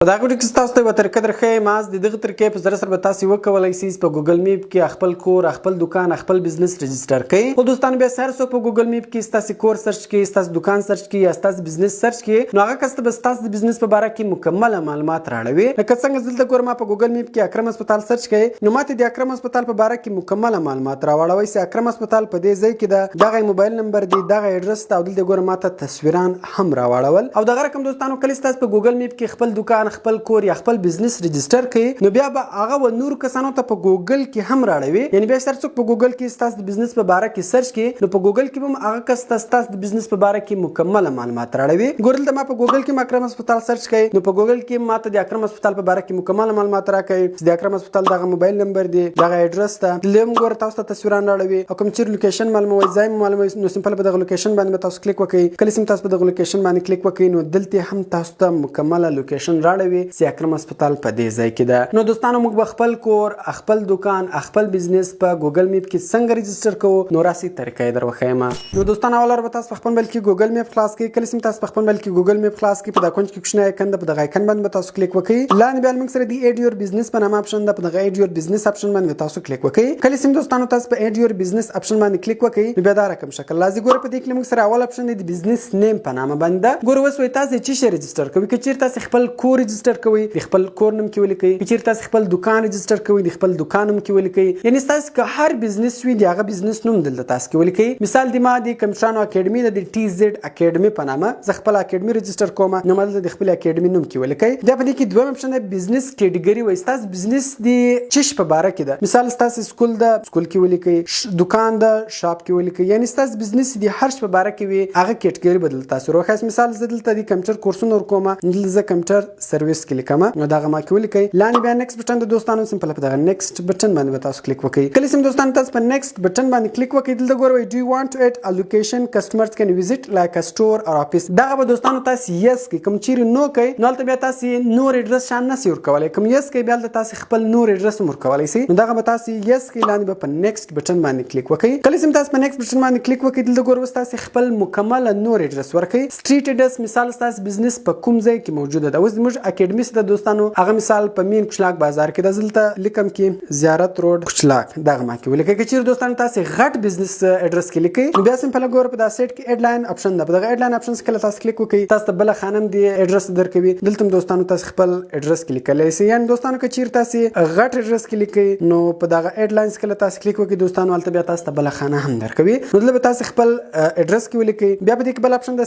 په دا ویډیو کې تاسو ته به طریقه درښیم د دغه طریقې په ذریعه سره به تاسو وکولای شئ په ګوګل میپ کې خپل کور خپل دکان خپل بزنس رجسټر کړئ. خو دوستانو بیا هر څوک په ګوګل میپ کې تاسو کور سرچ کړئ تاسو دکان سرچ کړئ یا تاسو بزنس سرچ کړئ نو هغه کس به تاسو د بزنس په اړه کې مکمل معلومات راړوي. لکه څنګه دلته ګورم په ګوګل میپ کې اکرم هسپتال سرچ کړئ نو ماته د اکرم هسپتال په اړه کې مکمل معلومات راوړوي چې اکرم هسپتال په دې ځای کې دغه موبایل نمبر دی دغه ایډرس او دلته ګورم ماته تصویران هم راوړول او دغه رقم دوستانو کله تاسو په ګوګل میپ کې خپل دکان خپل کور یا خپل بزنس رجسټر کړئ نو بیا به هغه و نور کسانو ته په ګوګل کې هم راړوي. یعنی بیا هر څوک په ګوګل کې تاسو د بزنس په اړه کې سرچ کړئ نو په ګوګل کې به هغه کس تاسو د بزنس په اړه کې مکمل معلومات راړوي. ګورل ته ما په ګوګل کې اکرم هسپتال سرچ کړئ نو په ګوګل کې ماته د اکرم هسپتال په اړه کې مکمل معلومات راکړي. د اکرم هسپتال دغه موبایل نمبر دی دغه ایډرس ته لیم ګور تاسو ته تصویران راړوي او کوم چیر لوکیشن معلوموي ځای معلوموي نو سمپل په دغه لوکیشن باندې تاسو کلیک وکړئ. کله سم تاسو په دغه لوکیشن باندې کلیک وکړئ نو دلته هم تاسو ته مکمل لوکیشن راړوي چې اکرم هسپتال په دې ځای کې ده. نو دوستانو موږ خپل کور خپل دکان خپل بزنس په ګوګل میپ کې څنګه رجسټر کوو نو راسي طریقې دروخم. نو دوستانو اول به تاسو خپل بلکې ګوګل میپ خلاص کړئ. کله سم تاسو خپل بلکې ګوګل میپ خلاص کړئ په دا کونج کې کوښنه ایکن د دغه ایکن باندې تاسو کلیک وکړئ. لاندې بیا موږ سره دی ایډ یور بزنس په نامه اپشن ده په دغه ایډ یور بزنس اپشن باندې تاسو کلیک وکړئ. کله سم دوستانو تاسو په ایډ یور بزنس اپشن باندې کلیک وکړئ نو بیا دا رقم شکل لازم ګور په دې کې موږ سره اول اپشن دی بزنس نیم په نامه باندې ګور وسوي تاسو چې رجسټر کوئ که چیرته تاسو خپل کور رجسټر کوئ د خپل کور نوم کې ولیکئ که چیرته تاسو خپل دکان رجسټر کوئ د خپل دکان نوم کې ولیکئ. یعنی تاسو که هر بزنس وي د هغه بزنس نوم دلته تاسو کې ولیکئ. مثال د ما د کمشانو اکیډمي د ټي زد اکیډمي په نامه زه خپل اکیډمي رجسټر کوم نو مله د خپل اکیډمي نوم کې ولیکئ. دا په دې کې دویم اپشن دی بزنس کیټګری وایي تاسو بزنس د چش په باره کې ده. مثال تاسو سکول کې ولیکئ دکان د شاپ کې ولیکئ. یعنی تاسو بزنس د هر څه په باره کې وي هغه کیټګری بدل تاسو روخص. مثال زه دلته د کمپیوټر کورسونه ورکوم دلته زه کمپیوټر سرویس کې لیکم نو دا ما کې ولیکئ. لاندې بیا نیکسټ بټن د دوستانو سمپل په دغه نیکسټ بټن باندې تاسو کلیک وکړئ. کله سم دوستانو تاسو په نیکسټ بټن باندې کلیک وکړئ دلته ګورئ ډو یو وانټ ټو اډ ا لوکیشن کسٹمرز کین وزټ لایک ا سٹور اور افیس. دا به دوستانو تاسو یس کې کوم چیرې نو کوي نو تل بیا تاسو نور ایډرس شان نه سور کولای کوم یس کې بیا تاسو خپل نور ایډرس مور کولای شئ نو دا به تاسو یس کې لاندې په نیکسټ بټن باندې کلیک وکړئ. کله سم تاسو په نیکسټ بټن باندې کلیک وکړئ دلته ګورئ تاسو خپل مکمل نور ایډرس ورکړئ. سټریټ ایډرس مثال تاسو بزنس په کوم ځای کې موجوده ده. اوس موږ اکیډمي سره دوستانو هغه مثال په مین کشلاک بازار کې د زلته لیکم کې زیارت روډ کشلاک دغه ما کې ولیکئ. که چیرې دوستانو تاسو غټ بزنس ایډرس کې لیکئ نو بیا سمپل ګور په دا سیټ کې اډ لاین اپشن ده. په دغه اډ لاین اپشن کې تاسو کلیک وکړئ تاسو بل خانم دی ایډرس درکوي دلته دوستانو تاسو خپل ایډرس کې لیکلای شئ. یعنی دوستانو که چیرې تاسو غټ ایډرس کې لیکئ نو په دغه اډ لاینز کې تاسو کلیک وکړئ دوستانو البته بیا تاسو بل خانه هم درکوي نو دلته تاسو خپل ایډرس کې ولیکئ. بیا په دې کې بل اپشن ده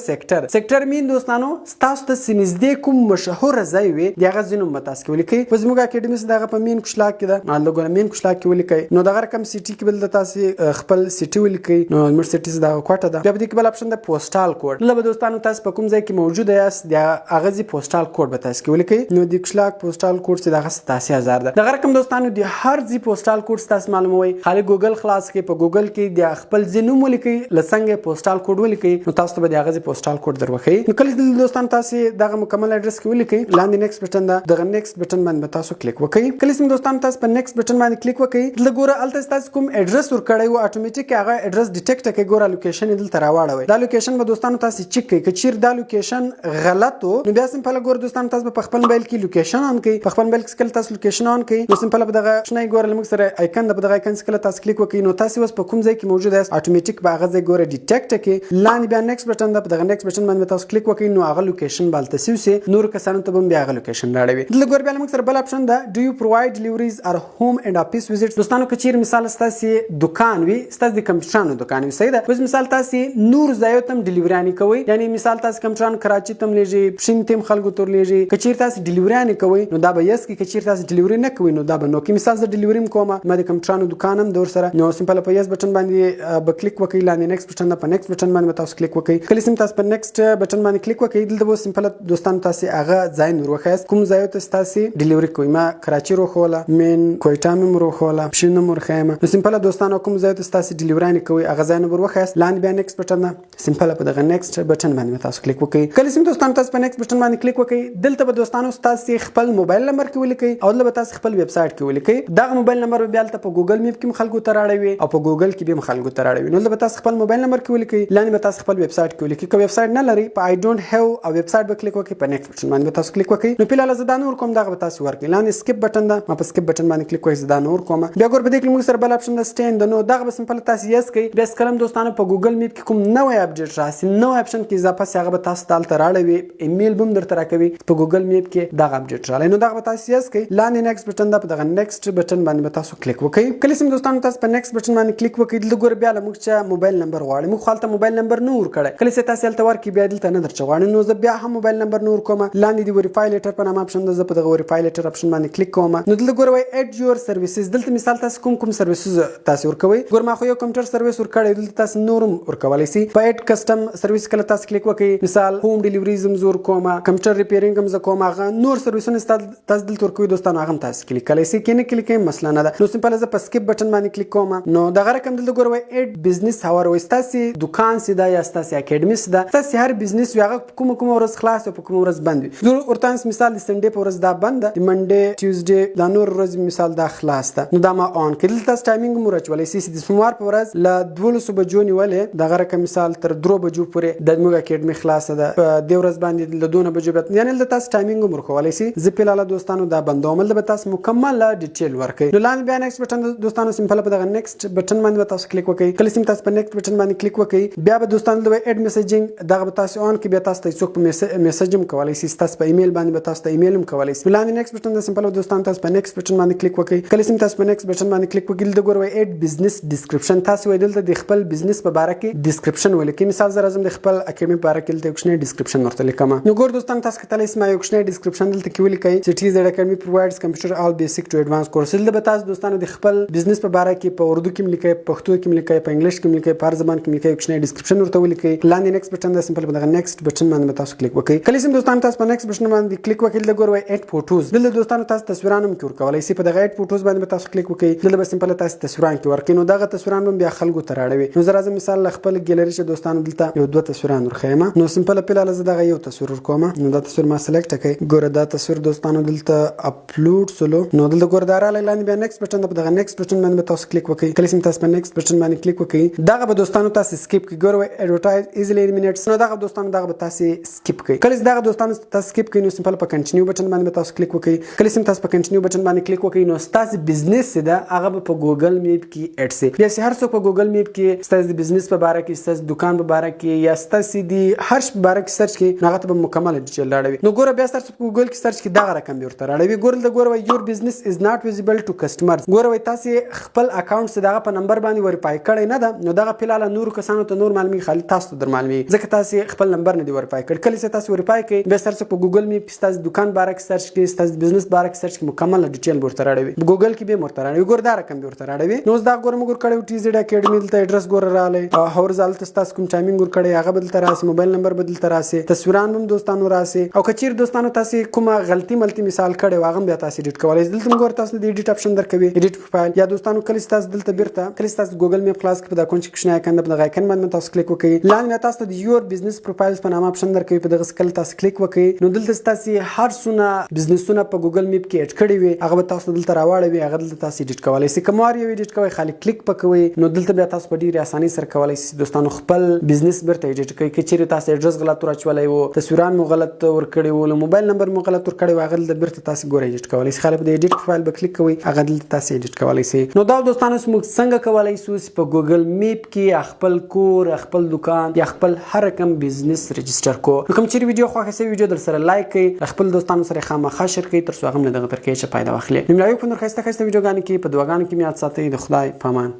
سیکټر مین دوستانو تاسو ته سنځدې کوم مشهور ځای وي دغه ځینو تاسو کې ولیکئ. په زموږ اکیډمي سره دغه په مین کشلاک کې ده نو لګو مین کشلاک کې ولیکئ نو دغه رقم سیټي کې بل تاسو خپل سیټي ولیکئ نو یونیورسيټیز دا کوټه ده. بیا په دې کې بل اپشن ده پوسټال کوډ. لکه دوستانو تاسو په کوم ځای کې موجود یاست د هغه ځای پوسټال کوډ به تاسو کې ولیکئ نو د کشلاک پوسټال کوډ چې دغه 87000 ده. دغه رقم دوستانو د هر ځای پوسټال کوډ تاسو معلوموي خالي ګوګل خلاص کې په ګوګل کې د خپل ځای نوم ولیکئ لڅنګ پوسټال کوډ ولیکئ نو تاسو به دغه ځای پوسټال کوډ دروخی. نو کله دوستانو تاسو دغه مکمل ایډرس کې ولیکئ لاندې نیکسټ بټن ده دغه نیکسټ بټن باندې تاسو کلیک وکړئ. کله سم دوستانو تاسو په نیکسټ بټن باندې کلیک وکړئ دلته ګوره الته تاسو کوم ایډرس ورکړی وو اتوماتیک هغه ایډرس ډیټیکټ کوي. ګوره لوکیشن دلته راوړوي دا لوکیشن به دوستانو تاسو چک کوي که چیر دا لوکیشن غلط وو نو بیا سمپل ګوره دوستانو تاسو په خپل موبایل کې لوکیشن اون کوي په خپل موبایل کې کله تاسو لوکیشن اون کوي نو سمپل به دغه شنه ګوره لمک سره آیکن د دغه آیکن کله تاسو کلیک وکړئ نو تاسو اوس په کوم ځای کې موجود یاست اتوماتیک به هغه ځای ګوره ډیټیکټ کوي. لاندې بیا نیکسټ بټن ده په دغه نیکسټ بټن باندې تاسو کلیک وکړئ نو هغه لوکیشن بالته سوسه نور کسانو ته بیا هغه لوکیشن راړوي. دلته ګور بیا لمک سره بل اپشن ده ډو یو پروواید ډیلیوریز اور هوم اینڈ افیس وزټ. دوستانو که چیرې مثال تاسو دکان وي تاسو د کمپیوټرانو دکان وي صحیح ده. اوس مثال تاسو نور ځایو تم ډیلیوري کوي یعنی مثال تاسو کمپیوټران کراچي تم لېږي پښین تم خلکو تور لېږي که چیرې تاسو ډیلیوري کوي نو دا به یس کې که چیرې تاسو ډیلیوري نه کوي نو دا به نو کې مثال زه ډیلیوري کوم ما د کمپیوټرانو دکان هم دور سره نو سمپل په یس بټن باندې به کلیک وکړئ. لاندې نیکسټ بټن په نیکسټ بټن باندې تاسو کلیک وکړئ. کله سم تاسو په نیکسټ بټن باندې کلیک وکړئ دلته به سمپل دوستانو تاسو هغه ځای نور وخاست کوم ځای ته تاسو ډیلیوري کوئ. ما کراچي روخوله مین کوټا مې روخوله پښین مور خیمه نو سمپل دوستانو کوم ځای ته تاسو ډیلیوري کوي هغه ځای نور وخاست. لاندې بیا نیکسټ بټن سمپل په دغه نیکسټ بټن باندې تاسو کلیک وکړئ. کله سم دوستانو تاسو په نیکسټ بټن باندې کلیک وکړئ دلته به دوستانو تاسو خپل موبایل نمبر کې ولیکئ او دلته تاسو خپل ویب سټ کې ولیکئ. دا موبایل نمبر به بیا په ګوګل میپ کې خلکو ته راړوي او په ګوګل کې به خلکو ته راړوي نو دلته تاسو خپل موبایل نمبر کې ولیکئ لاندې به تاسو خپل ویب سټ کې ولیکئ. که ویب سټ نه لري په آی ډونټ هاف ا ویب سټ به کلیک وکړئ په نیکسټ بټن باندې تاسو کلیک کلیک وکړئ. نو پیلاله زه دا نور کوم دغه به تاسو ورکړئ. لاندې سکیپ بټن ده، ما په سکیپ بټن باندې کلیک وکړئ، زه دا نور کوم. بیا ګور په دې کې موږ سره بل اپشن ده سټینډ. نو دغه به سمپل تاسو یس کړئ. بیا سکرم دوستانو په ګوګل میپ کې کوم نوې اپډیټ راسي، نوې اپشن کې اضافه سي، هغه به تاسو دلته راړوي، ایمیل بم درته راکوي په ګوګل میپ کې دغه اپډیټ راغلی. نو دغه به تاسو یس کړئ. لاندې نیکسټ بټن ده، په دغه نیکسټ بټن باندې به تاسو کلیک وکړئ. کله چې دوستانو تاسو په نیکسټ بټن باندې کلیک وکړئ، دلته ګور بیا موږ چې موبایل نمبر غواړو، موږ خپل موبایل نمبر نه ور کړی. کله چې تاسو هلته ورکړئ بیا دلته نه درچ غواړي، نو زه بیا هم موبایل نمبر نور کوم. لاندې دی وریفای لیټر په نام اپشن ده، زه په دغه وریفای لیټر اپشن باندې کلیک کوم. نو دلته ګور وای اډ یور سرویسز، دلته مثال تاسو کوم سرویسز تاسو ورکوي. ګور ما خو یو کمپیوټر سرویس ورکړی، دلته تاسو نورم ورکولای شئ. په اډ کسٹم سرویس کله تاسو کلیک وکړئ، مثال هوم ډیلیوری زم زور کوم، کمپیوټر ریپیرینګ هم ز کوم، هغه نور سرویسونه تاسو دلته ورکوي دوستانو، هغه تاسو کلیک کولای شئ. کینه کلیک کوم مسله نه ده. نو سمپل زه په سکیپ بټن باندې کلیک کوم. نو دغه رقم دلته ګور وای اډ بزنس هاور، وای تاسو دکان سیدا یا تاسو اکیډمي سیدا، تاسو هر بزنس یو هغه کوم ورځ خلاص او کوم ورځ بند وي. زه ورته مثال د سنډې په ورځ دا بند ده، د منډې ټیوزډې دا نور ورځ مثال دا خلاص ده. نو دا ما اون کړل. تاسو ټایمینګ مو راچولای شئ د سوموار په ورځ ل 12 بجو نیولې، دغه رقم مثال تر 3 بجو پورې د موږ اکیډمي خلاصه ده، په دې ورځ باندې ل 2 بجو به یعنی د تاسو ټایمینګ مو ورکولای شئ. زه پیلاله دوستانو دا بندومل د تاسو مکمل ډیټیل ورکړئ. نو لاندې بیا نیکسټ بټن دوستانو سمپل په دغه نیکسټ بټن باندې تاسو کلیک وکړئ. کله چې تاسو په نیکسټ بټن باندې کلیک وکړئ، بیا به دوستانو د اډ میسیجینګ دغه تاسو اون کې، بیا تاسو ته څوک په میسیج هم کولای شئ، تاسو په ایمیل باندې به تاسو ته ایمیل هم کولای شئ. لاندې نیکسټ بټن د سمپل دوستانو تاسو په نیکسټ بټن باندې کلیک وکړئ. کله چې تاسو په نیکسټ بټن باندې کلیک وکړئ، د ګوروي اډ بزنس ډیسکرپشن، تاسو ویل د خپل بزنس په اړه کې ډیسکرپشن ولیکئ. مثال زه راځم د خپل اکیډمي په اړه کې د کوشنی ډیسکرپشن ورته لیکم. نو ګور دوستانو تاسو کتلی سم یو کوشنی ډیسکرپشن دلته کې ولیکئ چې ټیز اکیډمي پرووایډز کمپیوټر آل بیسیک ټو ایڈوانس کورسز. د تاسو دوستانو د خپل بزنس په اړه کې په اردو کې لیکئ، په پښتو کې لیکئ، په انګلیش کې لیکئ، په هر زبان کې لیکئ، کوشنی ډیسکرپشن ورته ولیکئ. لاندې نیکسټ بټن د سمپل په دغه نیکسټ بټن باندې تاسو کلیک وکړئ. کله چې دوستانو تاسو په نیکسټ بټن باندې کلیک وکړئ، د ګوروي اډ فوټوز، دلته دوستانو تاسو تصویرونه هم کې ورکولای شئ. په دغه اډ فوټوز باندې تاسو کلیک وکړئ، دلته به سمپل تاسو تصویرونه کې ورکړئ. نو دغه تصویرونه هم بیا خلکو ته راړوي. نو زه راځم مثال خپل ګیلری چې دوستانو دلته یو 2 تصویرونه ورخېم. نو سمپل پیلاله زه دغه یو تصویر ورکوم. نو دا تصویر ما سلیکټ کړئ. ګوره دا تصویر دوستانو دلته اپلوډ سولو. نو دلته ګوره دا رااله. لاندې بیا نیکسټ بټن په دغه نیکسټ بټن باندې تاسو کلیک وکړئ. کله چې تاسو په نیکسټ بټن باندې کلیک وکړئ، دغه به دوستانو تاسو سکیپ کړئ. ګوره ایډورټایز ایزلی الیمینیټس، نو دغه دوستانو دغه به تاسو سکیپ کړئ. کله چې دغه دوستانو تاسو سکیپ کړئ، نو سمپل په کنټینیو بټن باندې تاسو کلیک وکړئ. کله چې تاسو په کنټینیو بټن باندې کلیک وکړئ، نو تاسو بزنس ده هغه په ګوګل میپ کې اډ سي. بیا هر څوک په ګوګل میپ کې تاسو بزنس په اړه کې، تاسو دکان په اړه کې، یا تاسو د هر څه په اړه کې سرچ کړئ، هغه ته به مکمل ډیټیل راړوي. نو ګوره بیا تاسو په ګوګل کې سرچ کړئ، دغه رقم به ورته راړوي. ګوره د ګوره یور بزنس از ناٹ ویزیبل ټو کسٹمرز، ګوره تاسو خپل اکاونټ سره دغه په نمبر باندې وریفای کړی نه ده. نو دغه فلال نور کسانو ته نور معلومي خالي تاسو ته در معلومي، ځکه تاسو خپل نمبر نه دی وریفای کړ. کله چې تاسو وریفای کړئ، بیا سرچ په ګوګل میپ تاسو دکان باره کې سرچ کړئ، تاسو بزنس باره کې سرچ کړئ، مکمل ډیټیل ورته راړوي. ګوګل کې به ورته راړوي. ګوره دا رقم به ورته راړوي. نو دا ګوره موږ کړو ټی زیډ اکیډمي ته ایډرس ګوره رااله، هورزال تاسو کوم ټایمینګ ور کړی هغه بدل تراسي، موبایل نمبر بدل تراسي، تصویران هم دوستانو راسي. او کچیر دوستانو تاسو کومه غلطي ملتي مثال کړی واغم بیا تاسو ایډیټ کولای. دلته موږ تاسو د ایډیټ اپشن درکوي، ایډیټ پروفایل. یا دوستانو کله تاسو دلته بیرته کله تاسو ګوګل میپ کلاس کې په دا کونچ کې شنه کنده په دغه کن باندې تاسو کلیک وکړئ. لاندې تاسو د یور بزنس پروفایلز په نامه اپشن درکوي، په دغه سکل تاسو کلیک وکړئ. نو دلته تاسو هر څونه بزنسونه په ګوګل میپ کې اډ کړی وي هغه تاسو دلته راوړوي، هغه دلته تاسو ایډیټ کولای شئ. کوم وار یو ایډیټ کوي خالي کلیک پکوي، نو دلته بیا تاسو په ډیره اساني سره کولای شئ دوستانو خپل بزنس برته ایډیټ کړئ. کچېرې تاسو ایډرس غلط ورچولای وو، تصویران مو غلط ورکړی وو، موبایل نمبر مو غلط ورکړی وو، هغه دلته برته تاسو ګورئ ایډیټ کولای شئ. خالي په ایډیټ پروفایل به کلیک کوئ، هغه دلته تاسو ایډیټ کولای شئ. نو دا دوستانو موږ څنګه کولای شو په ګوګل میپ کې خپل کور، خپل دکان یا خپل هر کوم بزنس ريجستره کو. کوم چې ویډیو خوښه سي ویډیو در سره لایک کړئ، خپل دوستانو سره خامخا شیر کړئ تر څو هغه دغه ترکیه چې پیدا واخلي. نیمه یو په نور خسته ویډیوګانې کې په دواګانو کې میاد ساتئ. د خدای پامان.